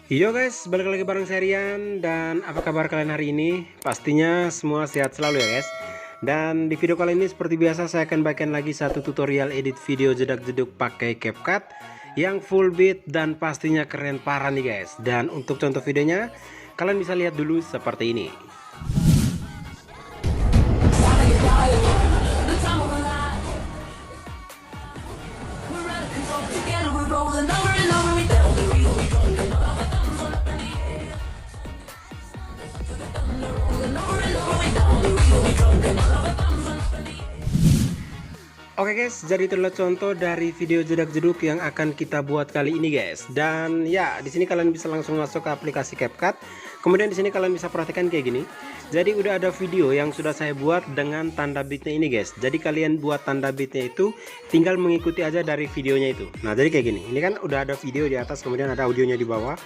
Yo guys, balik lagi bareng Serian. Dan apa kabar kalian hari ini? Pastinya semua sehat selalu ya guys. Dan di video kali ini seperti biasa saya akan bagikan lagi satu tutorial edit video jedak-jeduk pakai CapCut yang full beat dan pastinya keren parah nih guys. Dan untuk contoh videonya kalian bisa lihat dulu seperti ini. Oke guys, jadi itulah contoh dari video jedak-jeduk yang akan kita buat kali ini guys. Dan ya, di sini kalian bisa langsung masuk ke aplikasi CapCut. Kemudian di sini kalian bisa perhatikan kayak gini. Jadi udah ada video yang sudah saya buat dengan tanda bitnya ini guys. Jadi kalian buat tanda bitnya itu tinggal mengikuti aja dari videonya itu. Nah, jadi kayak gini. Ini kan udah ada video di atas, kemudian ada audionya di bawah.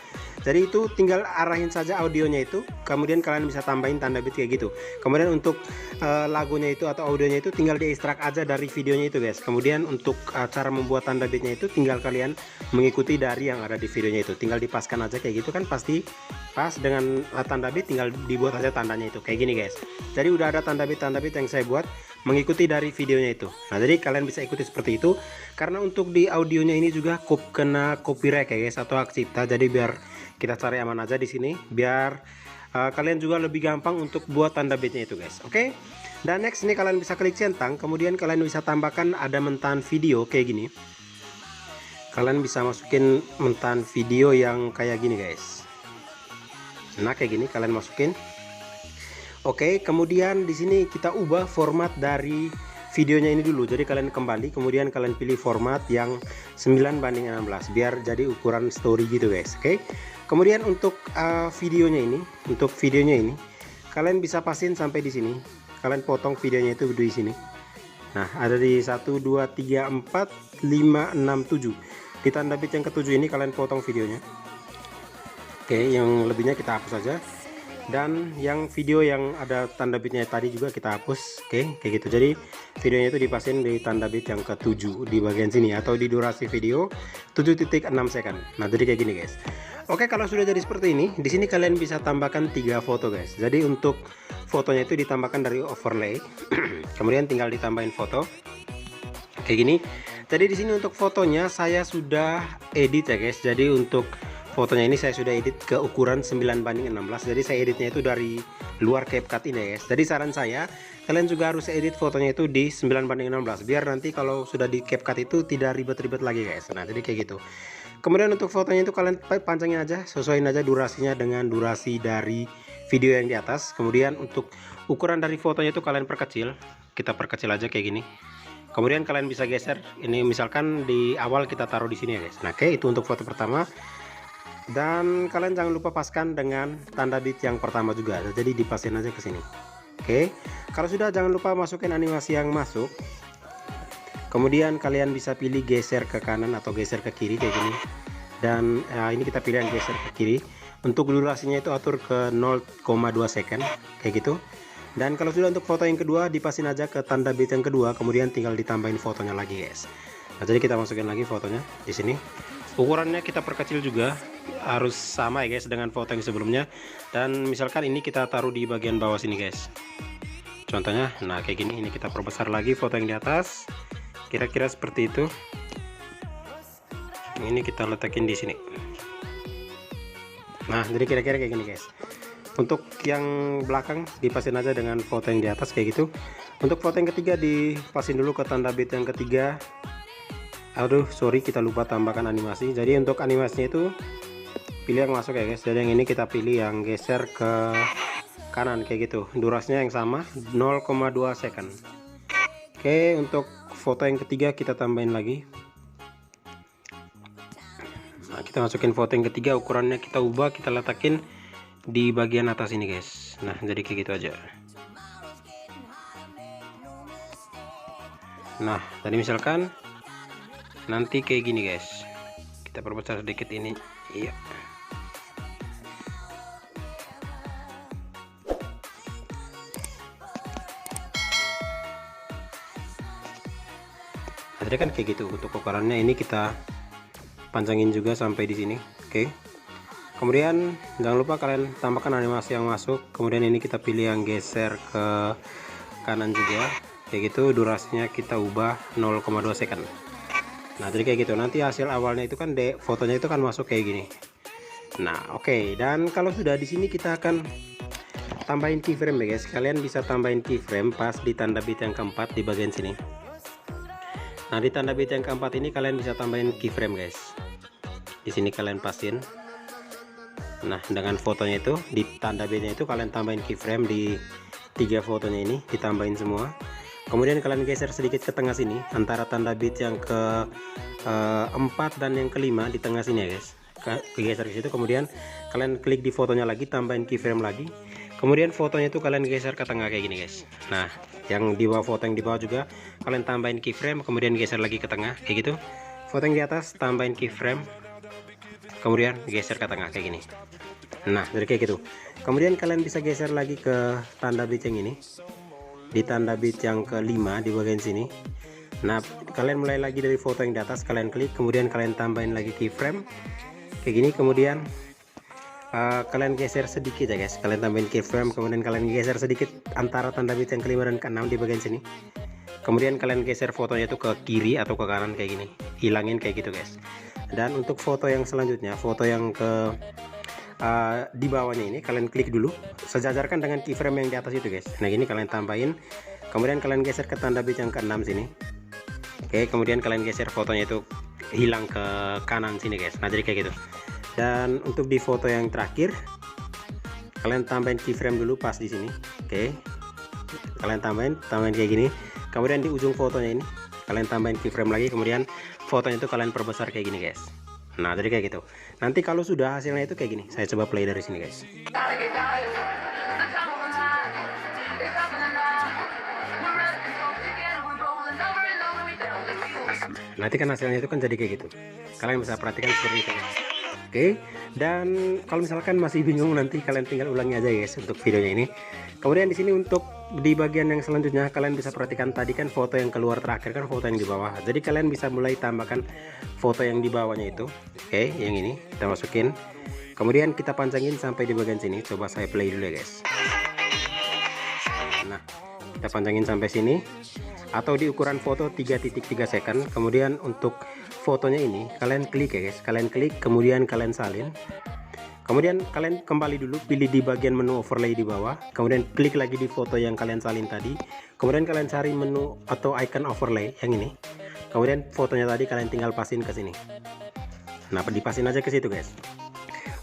Jadi itu tinggal arahin saja audionya itu, kemudian kalian bisa tambahin tanda bit kayak gitu. Kemudian untuk lagunya itu atau audionya itu tinggal diekstrak aja dari videonya itu guys. Kemudian untuk cara membuat tanda bitnya itu tinggal kalian mengikuti dari yang ada di videonya itu. Tinggal dipaskan aja kayak gitu kan, pasti pas dengan tanda bit, tinggal dibuat aja tandanya itu kayak gini guys. Jadi udah ada tanda bit yang saya buat mengikuti dari videonya itu. Nah, jadi kalian bisa ikuti seperti itu. Karena untuk di audionya ini juga kena copyright ya guys, atau hak cipta. Jadi biar kita cari aman aja di sini, biar kalian juga lebih gampang untuk buat tanda bitnya itu guys. Oke. Dan next ini kalian bisa klik centang, kemudian kalian bisa tambahkan ada mentahan video kayak gini. Kalian bisa masukin mentahan video yang kayak gini guys. Nah, kayak gini kalian masukin. Oke, kemudian di sini kita ubah format dari videonya ini dulu. Jadi kalian kembali, kemudian kalian pilih format yang 9:16 biar jadi ukuran story gitu guys. Oke. Kemudian untuk videonya ini, kalian bisa pasin sampai di sini. Kalian potong videonya itu di sini. Nah, ada di 1 2 3 4 5 6 7. Di tanda bit yang ketujuh ini kalian potong videonya. Oke, yang lebihnya kita hapus saja. Dan yang video yang ada tanda bitnya tadi juga kita hapus. Oke, kayak gitu. Jadi videonya itu dipasin di tanda bit yang ke-7 di bagian sini, atau di durasi video 7.6 second. Nah, jadi kayak gini guys. Oke, kalau sudah jadi seperti ini, di sini kalian bisa tambahkan 3 foto guys. Jadi untuk fotonya itu ditambahkan dari overlay. Kemudian tinggal ditambahin foto kayak gini. Jadi di sini untuk fotonya saya sudah edit ya guys. Jadi untuk fotonya ini saya sudah edit ke ukuran 9:16. Jadi saya editnya itu dari luar CapCut ini guys. Jadi saran saya, kalian juga harus edit fotonya itu di 9:16 biar nanti kalau sudah di CapCut itu tidak ribet-ribet lagi guys. Nah, jadi kayak gitu. Kemudian untuk fotonya itu kalian pancangin aja, sesuaiin aja durasinya dengan durasi dari video yang di atas. Kemudian untuk ukuran dari fotonya itu kalian perkecil. Kita perkecil aja kayak gini. Kemudian kalian bisa geser. Ini misalkan di awal kita taruh di sini ya guys. Nah, oke, itu untuk foto pertama. Dan kalian jangan lupa paskan dengan tanda bit yang pertama juga. Jadi dipasin aja ke sini. Oke. Kalau sudah, jangan lupa masukin animasi yang masuk. Kemudian kalian bisa pilih geser ke kanan atau geser ke kiri kayak gini. Dan ini kita pilih yang geser ke kiri. Untuk durasinya itu atur ke 0,2 second kayak gitu. Dan kalau sudah untuk foto yang kedua, dipasin aja ke tanda bit yang kedua, kemudian tinggal ditambahin fotonya lagi guys. Nah, jadi kita masukin lagi fotonya di sini. Ukurannya kita perkecil juga, harus sama ya guys dengan foto yang sebelumnya. Dan misalkan ini kita taruh di bagian bawah sini guys. Contohnya, nah kayak gini. Ini kita perbesar lagi foto yang di atas. Kira-kira seperti itu. Ini kita letakin di sini. Nah, jadi kira-kira kayak gini guys. Untuk yang belakang dipasin aja dengan foto yang di atas kayak gitu. Untuk foto yang ketiga dipasin dulu ke tanda bit yang ketiga. Aduh, sorry, kita lupa tambahkan animasi. Jadi untuk animasinya itu pilih yang masuk ya guys. Jadi yang ini kita pilih yang geser ke kanan kayak gitu. Durasinya yang sama 0,2 second. Oke, untuk foto yang ketiga kita tambahin lagi. Nah, kita masukin foto yang ketiga, ukurannya kita ubah, kita letakin di bagian atas ini guys. Nah, jadi kayak gitu aja. Nah, tadi misalkan nanti kayak gini guys. Kita perbesar sedikit ini. Iya. Tadi kan kayak gitu. Untuk ukurannya ini kita pancangin juga sampai di sini. Oke. Kemudian jangan lupa kalian tambahkan animasi yang masuk. Kemudian ini kita pilih yang geser ke kanan juga, kayak gitu. Durasinya kita ubah 0,2 second. Nah jadi kayak gitu, nanti hasil awalnya itu kan fotonya itu kan masuk kayak gini. Nah oke. Dan kalau sudah di sini kita akan tambahin keyframe ya guys. Kalian bisa tambahin keyframe pas di tanda bit yang keempat di bagian sini. Nah di tanda bit yang keempat ini kalian bisa tambahin keyframe guys. Di sini kalian pasin. Nah dengan fotonya itu di tanda bitnya itu kalian tambahin keyframe di 3 fotonya ini, ditambahin semua. Kemudian kalian geser sedikit ke tengah sini antara tanda bit yang ke 4 dan yang kelima di tengah sini ya guys. Geser ke situ, kemudian kalian klik di fotonya lagi, tambahin keyframe lagi. Kemudian fotonya itu kalian geser ke tengah kayak gini guys. Nah yang di bawah, foto yang di bawah juga kalian tambahin keyframe, kemudian geser lagi ke tengah kayak gitu. Foto yang di atas tambahin keyframe, kemudian geser ke tengah kayak gini. Nah jadi kayak gitu. Kemudian kalian bisa geser lagi ke tanda bit yang ini, di tanda bit yang kelima di bagian sini. Nah kalian mulai lagi dari foto yang di atas, kalian klik, kemudian kalian tambahin lagi keyframe kayak gini. Kemudian kalian geser sedikit ya guys, kalian tambahin keyframe, kemudian kalian geser sedikit antara tanda bit yang kelima dan keenam di bagian sini. Kemudian kalian geser fotonya itu ke kiri atau ke kanan kayak gini, hilangin kayak gitu guys. Dan untuk foto yang selanjutnya, foto yang ke di bawahnya ini kalian klik dulu, sejajarkan dengan keyframe yang di atas itu guys. Nah ini kalian tambahin, kemudian kalian geser ke tanda bit yang ke-6 sini. Oke, kemudian kalian geser fotonya itu hilang ke kanan sini guys. Nah jadi kayak gitu. Dan untuk di foto yang terakhir kalian tambahin keyframe dulu pas di sini. Oke, kalian tambahin kayak gini. Kemudian di ujung fotonya ini kalian tambahin keyframe lagi, kemudian fotonya itu kalian perbesar kayak gini guys. Nah jadi kayak gitu. Nanti kalau sudah hasilnya itu kayak gini, saya coba play dari sini guys. Nanti kan hasilnya itu kan jadi kayak gitu. Kalian bisa perhatikan seperti itu guys. Oke, dan kalau misalkan masih bingung, nanti kalian tinggal ulangi aja guys untuk videonya ini. Kemudian di sini untuk di bagian yang selanjutnya kalian bisa perhatikan, tadi kan foto yang keluar terakhir kan foto yang di bawah. Jadi kalian bisa mulai tambahkan foto yang di bawahnya itu. Oke, yang ini kita masukin. Kemudian kita pancangin sampai di bagian sini. Coba saya play dulu ya guys. Nah, kita pancangin sampai sini atau di ukuran foto 3.3 second. Kemudian untuk fotonya ini kalian klik ya guys, kalian klik, kemudian kalian salin. Kemudian kalian kembali dulu, pilih di bagian menu overlay di bawah, kemudian klik lagi di foto yang kalian salin tadi. Kemudian kalian cari menu atau icon overlay yang ini. Kemudian fotonya tadi kalian tinggal pasin ke sini. Nah, dipasin aja ke situ guys.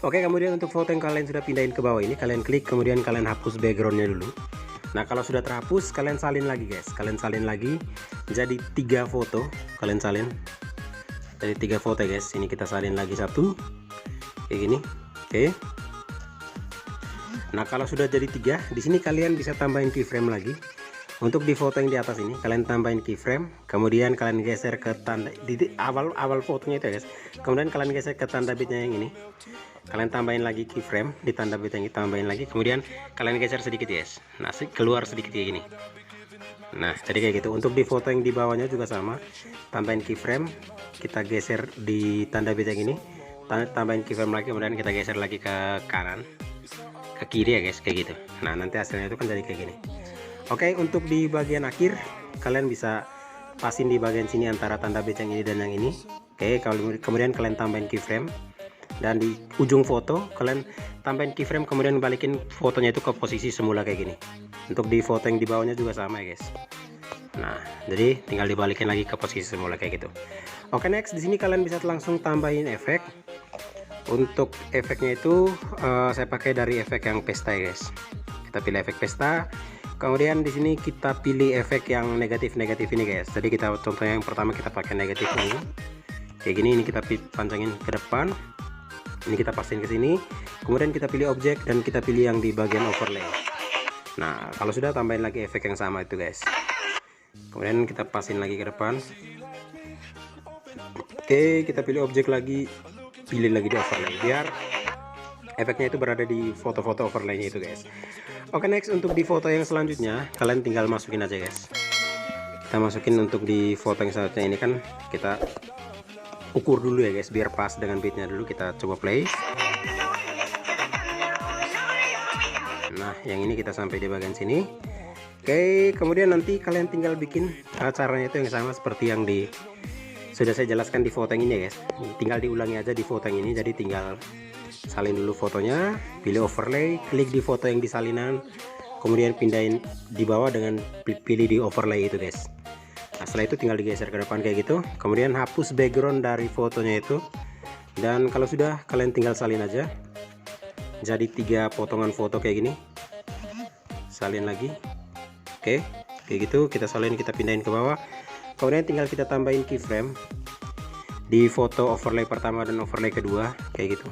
Oke, kemudian untuk foto yang kalian sudah pindahin ke bawah ini kalian klik, kemudian kalian hapus backgroundnya dulu. Nah kalau sudah terhapus kalian salin lagi guys, kalian salin lagi jadi 3 foto, kalian salin dari 3 foto guys. Ini kita salin lagi satu kayak gini. Oke. Nah kalau sudah jadi 3, di sini kalian bisa tambahin keyframe lagi. Untuk di foto yang di atas ini kalian tambahin keyframe, kemudian kalian geser ke tanda di awal fotonya itu guys. Kemudian kalian geser ke tanda bitnya yang ini, kalian tambahin lagi keyframe di tanda bit yang ini, tambahin lagi, kemudian kalian geser sedikit guys. Nah keluar sedikit kayak gini. Nah jadi kayak gitu. Untuk di foto yang di bawahnya juga sama, tambahin keyframe, kita geser di tanda bit yang ini, tambahin keyframe lagi, kemudian kita geser lagi ke kanan, ke kiri ya guys, kayak gitu. Nah nanti hasilnya itu kan jadi kayak gini. Oke, untuk di bagian akhir kalian bisa pasin di bagian sini antara tanda bit yang ini dan yang ini. Oke, kemudian kalian tambahin keyframe, dan di ujung foto kalian tambahin keyframe, kemudian balikin fotonya itu ke posisi semula kayak gini. Untuk di foto yang di bawahnya juga sama ya guys. Nah jadi tinggal dibalikin lagi ke posisi semula kayak gitu. Oke, next di sini kalian bisa langsung tambahin efek. Untuk efeknya itu saya pakai dari efek yang pesta ya guys. Kita pilih efek pesta. Kemudian di sini kita pilih efek yang negatif-negatif ini guys. Jadi kita contohnya yang pertama kita pakai negatif ini. Kayak gini, ini kita pancangin ke depan. Ini kita pasin ke sini. Kemudian kita pilih objek dan kita pilih yang di bagian overlay. Nah, kalau sudah tambahin lagi efek yang sama itu guys. Kemudian kita pasin lagi ke depan. Oke, kita pilih objek lagi, pilih lagi di overlay biar efeknya itu berada di foto-foto overlaynya itu guys. Oke, next untuk di foto yang selanjutnya kalian tinggal masukin aja guys. Kita masukin untuk di foto yang selanjutnya ini kan kita ukur dulu ya guys biar pas dengan bitnya dulu. Kita coba play. Nah yang ini kita sampai di bagian sini. Oke, kemudian nanti kalian tinggal bikin caranya itu yang sama seperti yang sudah saya jelaskan di foto yang ini ya guys. Tinggal diulangi aja di foto yang ini. Jadi tinggal salin dulu fotonya, pilih overlay, klik di foto yang di salinan, kemudian pindahin di bawah dengan pilih di overlay itu guys. Nah, setelah itu tinggal digeser ke depan kayak gitu, kemudian hapus background dari fotonya itu, dan kalau sudah kalian tinggal salin aja jadi 3 potongan foto kayak gini. Salin lagi. Oke, kayak gitu kita salin, kita pindahin ke bawah, kemudian tinggal kita tambahin keyframe di foto overlay pertama dan overlay kedua kayak gitu,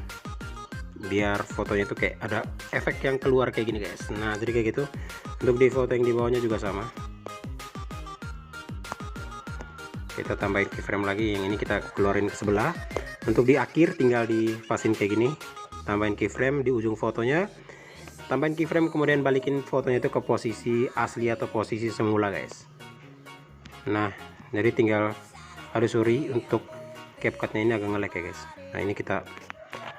biar fotonya itu kayak ada efek yang keluar kayak gini guys. Nah jadi kayak gitu. Untuk di foto yang di bawahnya juga sama, kita tambahin keyframe lagi, yang ini kita keluarin ke sebelah. Untuk di akhir tinggal dipasin kayak gini, tambahin keyframe di ujung fotonya, tambahin keyframe, kemudian balikin fotonya itu ke posisi asli atau posisi semula guys. Nah jadi tinggal, aduh sorry untuk CapCut-nya ini agak nge-lag ya guys. Nah ini kita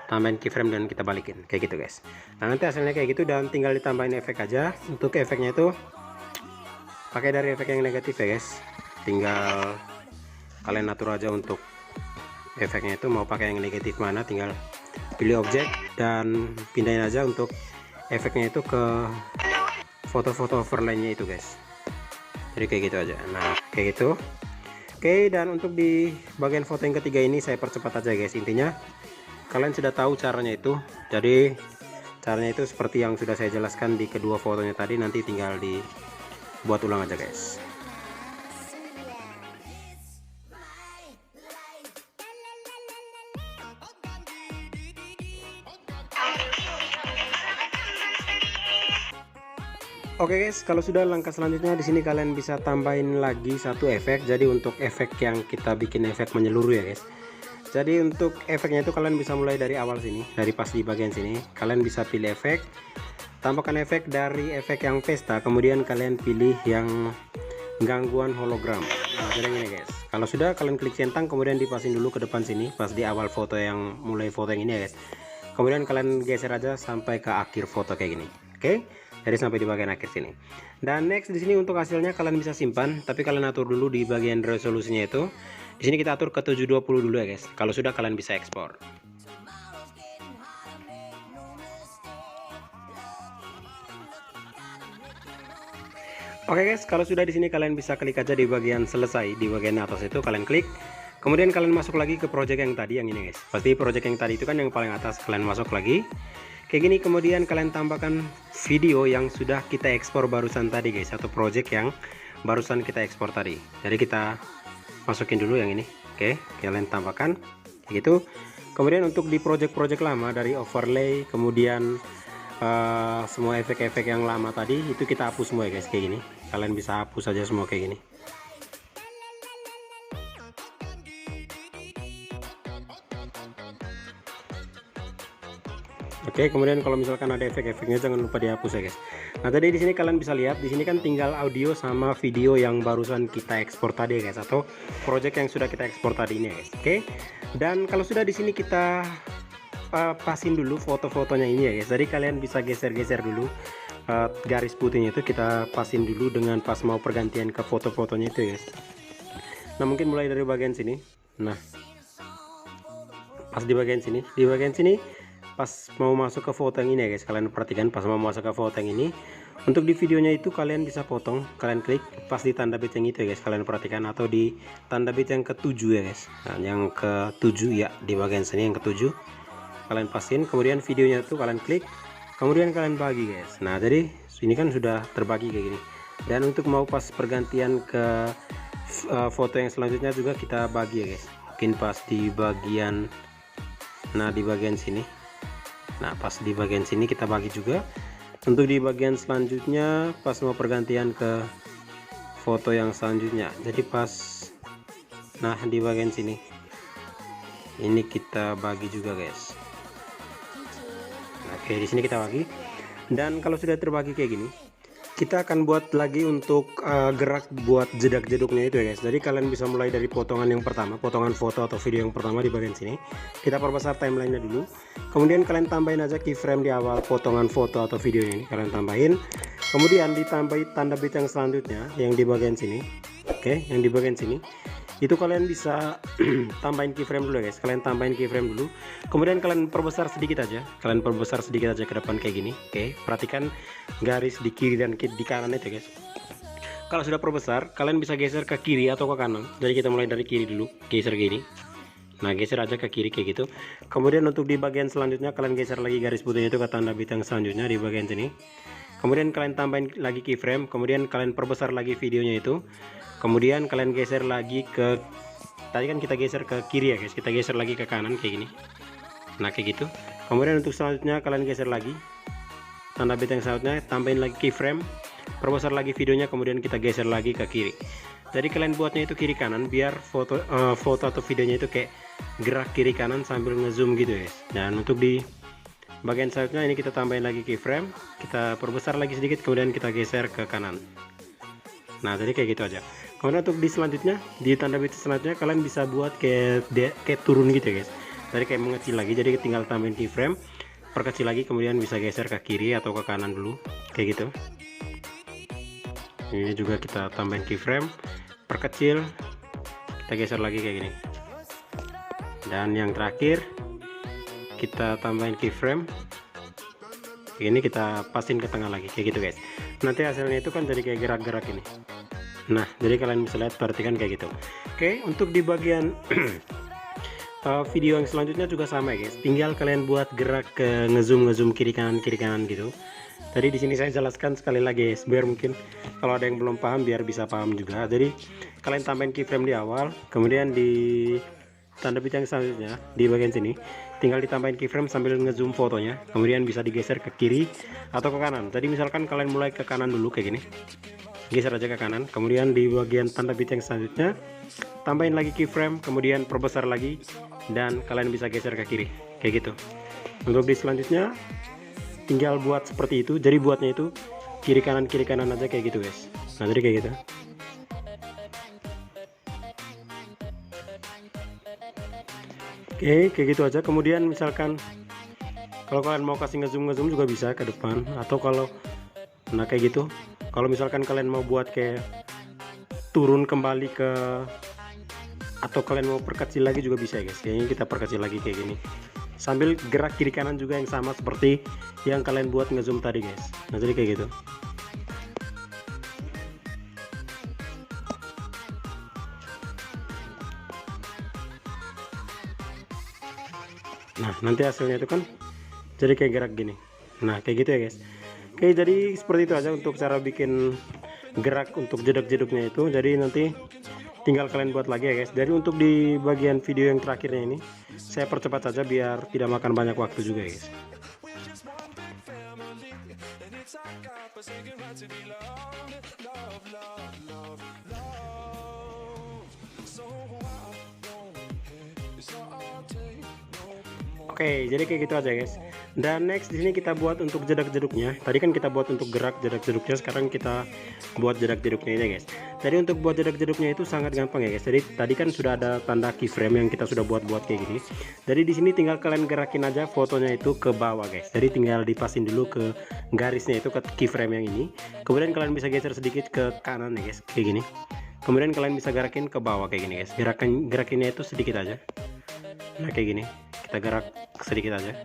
tambahin keyframe dan kita balikin kayak gitu guys. Nah nanti hasilnya kayak gitu, dan tinggal ditambahin efek aja. Untuk efeknya itu pakai dari efek yang negatif ya guys, tinggal kalian atur aja untuk efeknya itu mau pakai yang negatif mana, tinggal pilih objek dan pindahin aja untuk efeknya itu ke foto-foto overlay-nya itu guys. Jadi kayak gitu aja. Nah kayak gitu. Oke, dan untuk di bagian foto yang ketiga ini saya percepat aja guys. Intinya kalian sudah tahu caranya itu. Jadi caranya itu seperti yang sudah saya jelaskan di kedua fotonya tadi, nanti tinggal dibuat ulang aja guys. Oke guys, kalau sudah langkah selanjutnya di sini kalian bisa tambahin lagi satu efek. Jadi untuk efek yang kita bikin efek menyeluruh ya guys. Jadi untuk efeknya itu kalian bisa mulai dari awal sini, dari pas di bagian sini kalian bisa pilih efek, tambahkan efek dari efek yang pesta, kemudian kalian pilih yang gangguan hologram. Nah jadi ini guys, kalau sudah kalian klik centang, kemudian dipasin dulu ke depan sini pas di awal foto yang mulai foto yang ini ya guys. Kemudian kalian geser aja sampai ke akhir foto kayak gini. Oke, jadi sampai di bagian akhir sini. Dan next di sini untuk hasilnya kalian bisa simpan, tapi kalian atur dulu di bagian resolusinya itu. Di sini kita atur ke 720 dulu ya guys. Kalau sudah kalian bisa ekspor. Oke guys, kalau sudah di sini kalian bisa klik aja di bagian selesai, di bagian atas itu kalian klik. Kemudian kalian masuk lagi ke project yang tadi, yang ini guys. Pasti project yang tadi itu kan yang paling atas, kalian masuk lagi. Kayak gini, kemudian kalian tambahkan video yang sudah kita ekspor barusan tadi guys, atau project yang barusan kita ekspor tadi. Jadi kita masukin dulu yang ini. Oke, kalian tambahkan kayak gitu. Kemudian untuk di project-project lama dari overlay, kemudian semua efek-efek yang lama tadi itu kita hapus semua ya guys, kayak gini. Kalian bisa hapus aja semua kayak gini. Oke, kemudian kalau misalkan ada efek-efeknya jangan lupa dihapus ya guys. Nah tadi di sini kalian bisa lihat, di sini kan tinggal audio sama video yang barusan kita ekspor tadi ya guys, atau project yang sudah kita ekspor tadi ini ya guys. Oke, dan kalau sudah di sini kita pasin dulu foto-fotonya ini ya guys. Jadi kalian bisa geser-geser dulu garis putihnya itu, kita pasin dulu dengan pas mau pergantian ke foto-fotonya itu ya guys. Nah mungkin mulai dari bagian sini. Nah pas di bagian sini, pas mau masuk ke foto yang ini ya guys, kalian perhatikan pas mau masuk ke foto yang ini. Untuk di videonya itu kalian bisa potong, kalian klik pas di tanda bit yang itu ya guys, kalian perhatikan, atau di tanda bit yang ke-7 ya guys. Nah yang ke-7 ya, di bagian sini yang ke-7 kalian pasin, kemudian videonya itu kalian klik, kemudian kalian bagi guys. Nah jadi ini kan sudah terbagi kayak gini. Dan untuk mau pas pergantian ke foto yang selanjutnya juga kita bagi ya guys, mungkin pas di bagian, nah di bagian sini. Nah pas di bagian sini kita bagi juga. Untuk di bagian selanjutnya pas mau pergantian ke foto yang selanjutnya, jadi pas, nah di bagian sini ini kita bagi juga guys. Oke, di sini kita bagi. Dan kalau sudah terbagi kayak gini, kita akan buat lagi untuk gerak buat jedak-jeduknya itu ya guys. Jadi kalian bisa mulai dari potongan yang pertama, potongan foto atau video yang pertama di bagian sini. Kita perbesar timelinenya dulu. Kemudian kalian tambahin aja keyframe di awal potongan foto atau videonya ini, kalian tambahin. Kemudian ditambahin tanda bit yang selanjutnya yang di bagian sini. Oke, yang di bagian sini. Itu kalian bisa tambahin keyframe dulu ya guys. Kalian tambahin keyframe dulu. Kemudian kalian perbesar sedikit aja. Kalian perbesar sedikit aja ke depan kayak gini. Oke, perhatikan garis di kiri dan di kanan itu guys. Kalau sudah perbesar, kalian bisa geser ke kiri atau ke kanan. Jadi kita mulai dari kiri dulu, geser gini. Nah, geser aja ke kiri kayak gitu. Kemudian untuk di bagian selanjutnya kalian geser lagi garis putihnya itu ke tanda bit yang selanjutnya di bagian sini. Kemudian kalian tambahin lagi keyframe, kemudian kalian perbesar lagi videonya itu. Kemudian kalian geser lagi ke, tadi kan kita geser ke kiri ya guys, kita geser lagi ke kanan kayak gini. Nah, kayak gitu. Kemudian untuk selanjutnya kalian geser lagi tanda bit yang selanjutnya, tambahin lagi keyframe, perbesar lagi videonya, kemudian kita geser lagi ke kiri. Jadi kalian buatnya itu kiri kanan biar foto atau videonya itu kayak gerak kiri kanan sambil ngezoom gitu guys. Dan untuk di bagian selanjutnya ini kita tambahin lagi keyframe, kita perbesar lagi sedikit, kemudian kita geser ke kanan. Nah, jadi kayak gitu aja. Kemudian untuk di selanjutnya, di tanda bit selanjutnya kalian bisa buat kayak turun gitu ya guys. Jadi kayak mengecil lagi, jadi tinggal tambahin keyframe, perkecil lagi, kemudian bisa geser ke kiri atau ke kanan dulu kayak gitu. Ini juga kita tambahin keyframe, perkecil, kita geser lagi kayak gini. Dan yang terakhir kita tambahin keyframe, ini kita pasin ke tengah lagi kayak gitu guys. Nanti hasilnya itu kan jadi kayak gerak-gerak ini. Nah, jadi kalian bisa lihat, perhatikan kayak gitu. Oke, untuk di bagian video yang selanjutnya juga sama ya guys. Tinggal kalian buat gerak ke ngezoom kiri kanan gitu. Tadi di sini saya jelaskan sekali lagi guys, biar mungkin kalau ada yang belum paham biar bisa paham juga. Jadi kalian tambahin keyframe di awal, kemudian di tanda bit yang selanjutnya di bagian sini tinggal ditambahin keyframe sambil ngezoom fotonya, kemudian bisa digeser ke kiri atau ke kanan. Jadi misalkan kalian mulai ke kanan dulu kayak gini, geser aja ke kanan, kemudian di bagian tanda bit yang selanjutnya tambahin lagi keyframe, kemudian perbesar lagi, dan kalian bisa geser ke kiri kayak gitu. Untuk di selanjutnya tinggal buat seperti itu. Jadi buatnya itu kiri kanan aja kayak gitu guys. Nah, jadi kayak gitu. Oke, kayak gitu aja. Kemudian misalkan kalau kalian mau kasih ngezoom juga bisa ke depan, atau kalau nah kayak gitu. Kalau misalkan kalian mau buat kayak turun kembali ke, atau kalian mau perkecil lagi juga bisa guys. Kayaknya kita perkecil lagi kayak gini, sambil gerak kiri kanan juga yang sama seperti yang kalian buat ngezoom tadi guys. Nah, jadi kayak gitu. Nah, nanti hasilnya itu kan jadi kayak gerak gini. Nah, kayak gitu ya guys. Oke, jadi seperti itu aja untuk cara bikin gerak untuk jeduk-jeduknya itu. Jadi nanti tinggal kalian buat lagi ya guys. Jadi untuk di bagian video yang terakhirnya ini saya percepat saja biar tidak makan banyak waktu juga ya guys. Oke, jadi kayak gitu aja guys. Dan next di sini kita buat untuk jedak-jeduknya. Tadi kan kita buat untuk gerak jedak-jeduknya, sekarang kita buat jedak-jeduknya ini guys. Jadi untuk buat jedak-jeduknya itu sangat gampang ya guys. Jadi tadi kan sudah ada tanda keyframe yang kita sudah buat kayak gini. Jadi di sini tinggal kalian gerakin aja fotonya itu ke bawah guys. Jadi tinggal dipasin dulu ke garisnya itu ke keyframe yang ini. Kemudian kalian bisa geser sedikit ke kanan ya guys, kayak gini. Kemudian kalian bisa gerakin ke bawah kayak gini guys. Gerakinnya itu sedikit aja. Nah, kayak gini. Kita gerak sedikit aja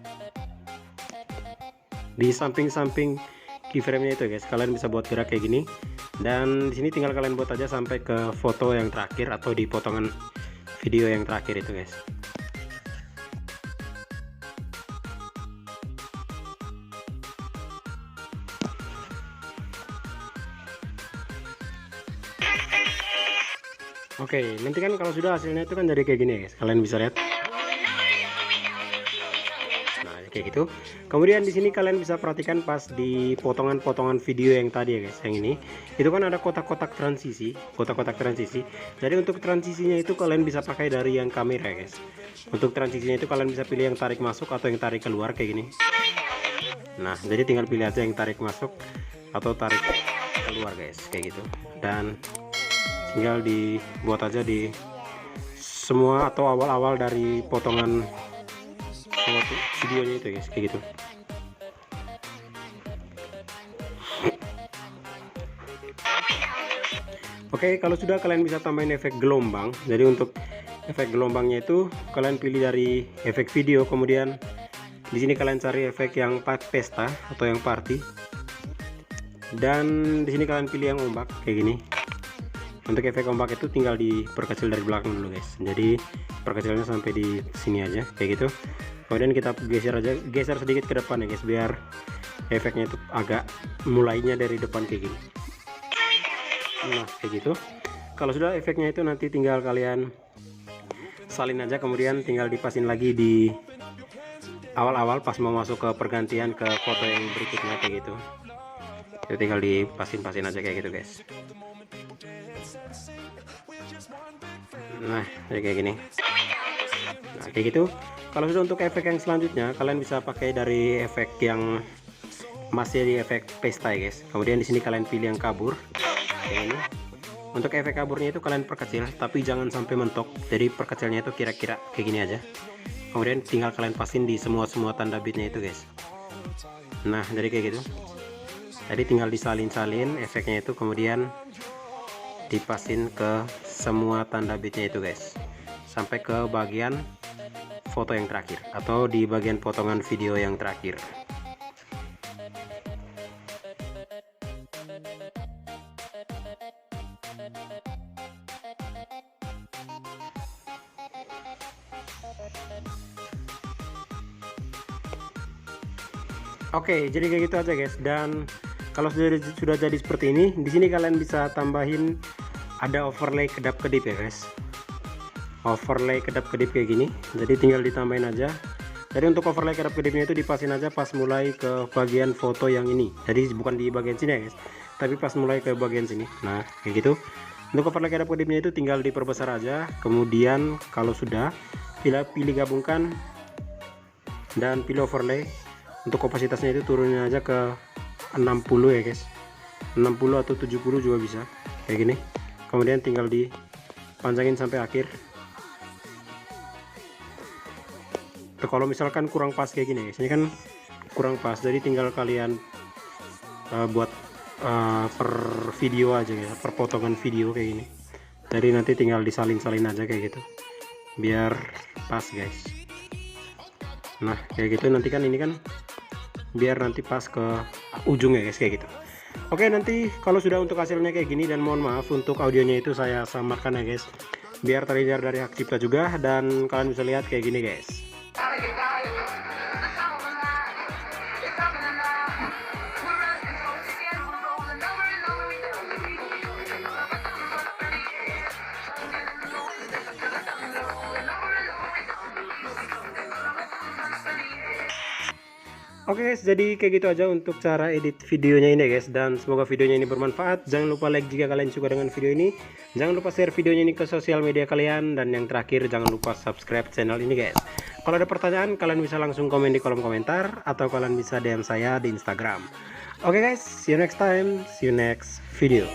di samping-samping keyframe-nya itu guys. Kalian bisa buat gerak kayak gini, dan di sini tinggal kalian buat aja sampai ke foto yang terakhir atau di potongan video yang terakhir itu guys. Oke, nanti kan kalau sudah hasilnya itu kan jadi kayak gini ya guys. Kalian bisa lihat. Kayak gitu. Kemudian di sini kalian bisa perhatikan pas di potongan-potongan video yang tadi ya guys, yang ini itu kan ada kotak-kotak transisi, jadi untuk transisinya itu kalian bisa pakai dari yang kamera ya guys. Untuk transisinya itu kalian bisa pilih yang tarik masuk atau yang tarik keluar kayak gini. Nah, jadi tinggal pilih aja yang tarik masuk atau tarik keluar guys, kayak gitu. Dan tinggal dibuat aja di semua atau awal-awal dari potongan videonya itu guys, kayak gitu. Oke, kalau sudah kalian bisa tambahin efek gelombang. Jadi untuk efek gelombangnya itu kalian pilih dari efek video, kemudian di sini kalian cari efek yang pesta atau yang party. Dan di sini kalian pilih yang ombak kayak gini. Untuk efek ombak itu tinggal diperkecil dari belakang dulu guys. Jadi perkecilnya sampai di sini aja kayak gitu. Kemudian kita geser sedikit ke depan ya guys, biar efeknya itu agak mulainya dari depan kayak gini. Nah kayak gitu. Kalau sudah efeknya itu nanti tinggal kalian salin aja, kemudian tinggal dipasin lagi di awal-awal pas mau masuk ke pergantian ke foto yang berikutnya kayak gitu. Itu tinggal dipasin aja kayak gitu guys. Nah kayak gini. Nah kayak gitu. Kalau sudah untuk efek yang selanjutnya kalian bisa pakai dari efek yang masih di efek pesta ya guys. Kemudian di sini kalian pilih yang kabur kayak ini. Untuk efek kaburnya itu kalian perkecil, tapi jangan sampai mentok. Jadi perkecilnya itu kira-kira kayak gini aja. Kemudian tinggal kalian pasin di semua tanda bitnya itu guys. Nah jadi kayak gitu. Jadi tinggal disalin-salin efeknya itu, kemudian dipasin ke semua tanda bitnya itu guys, sampai ke bagian foto yang terakhir atau di bagian potongan video yang terakhir. Oke, jadi kayak gitu aja guys. Dan kalau sudah jadi seperti ini, di sini kalian bisa tambahin ada overlay kedap-kedip ya guys. Overlay kedap-kedip kayak gini. Jadi tinggal ditambahin aja. Jadi untuk overlay kedap-kedipnya itu dipasin aja pas mulai ke bagian foto yang ini. Jadi bukan di bagian sini ya guys, tapi pas mulai ke bagian sini. Nah kayak gitu. Untuk overlay kedap-kedipnya itu tinggal diperbesar aja. Kemudian kalau sudah pilih gabungkan dan pilih overlay. Untuk opasitasnya itu turunin aja ke 60 ya guys, 60 atau 70 juga bisa kayak gini. Kemudian tinggal dipanjangin sampai akhir. Tuh, kalau misalkan kurang pas kayak gini guys, ini kan kurang pas, jadi tinggal kalian buat per video aja ya, per potongan video kayak gini. Jadi nanti tinggal disalin-salin aja kayak gitu biar pas guys. Nah kayak gitu, nanti kan ini kan biar nanti pas ke ujungnya guys kayak gitu. Oke, nanti kalau sudah untuk hasilnya kayak gini, dan mohon maaf untuk audionya itu saya samarkan ya guys, biar terhindar dari hak cipta juga. Dan kalian bisa lihat kayak gini guys. Oke guys, jadi kayak gitu aja untuk cara edit videonya ini guys, dan semoga videonya ini bermanfaat. Jangan lupa like jika kalian suka dengan video ini, jangan lupa share videonya ini ke sosial media kalian, dan yang terakhir jangan lupa subscribe channel ini guys. Kalau ada pertanyaan kalian bisa langsung komen di kolom komentar, atau kalian bisa DM saya di Instagram. Oke guys, see you next time, see you next video.